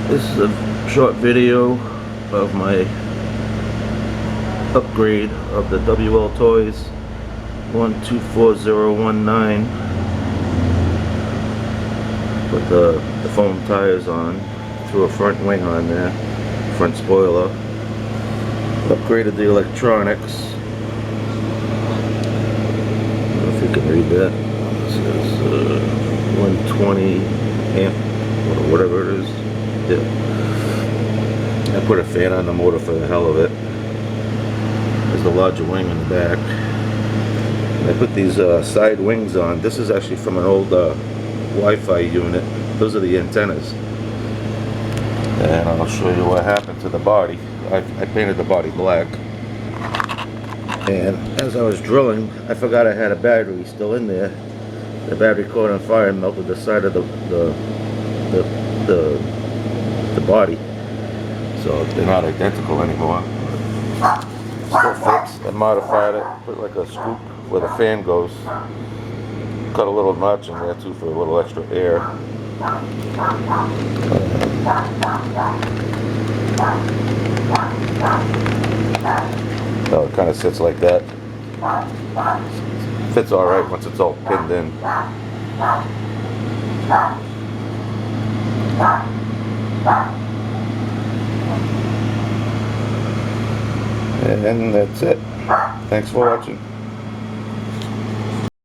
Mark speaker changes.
Speaker 1: This is a short video of my upgrade of the WLtoys 124019 with the foam tires on, threw a front wing on there, front spoiler, upgraded the electronics. I don't know if you can read that. It says 120 amp or whatever it is. Yeah. I put a fan on the motor for the hell of it. There's the larger wing in the back. And I put these side wings on. This is actually from an old Wi-Fi unit. Those are the antennas. And I'll show you what happened to the body. I painted the body black. And as I was drilling, I forgot I had a battery still in there. The battery caught on fire and melted the side of the body. So they're not identical anymore. Still fits. I modified it, put like a scoop where the fan goes. Cut a little notch in there too for a little extra air. So it kind of sits like that. Fits alright once it's all pinned in. And that's it. Thanks for watching.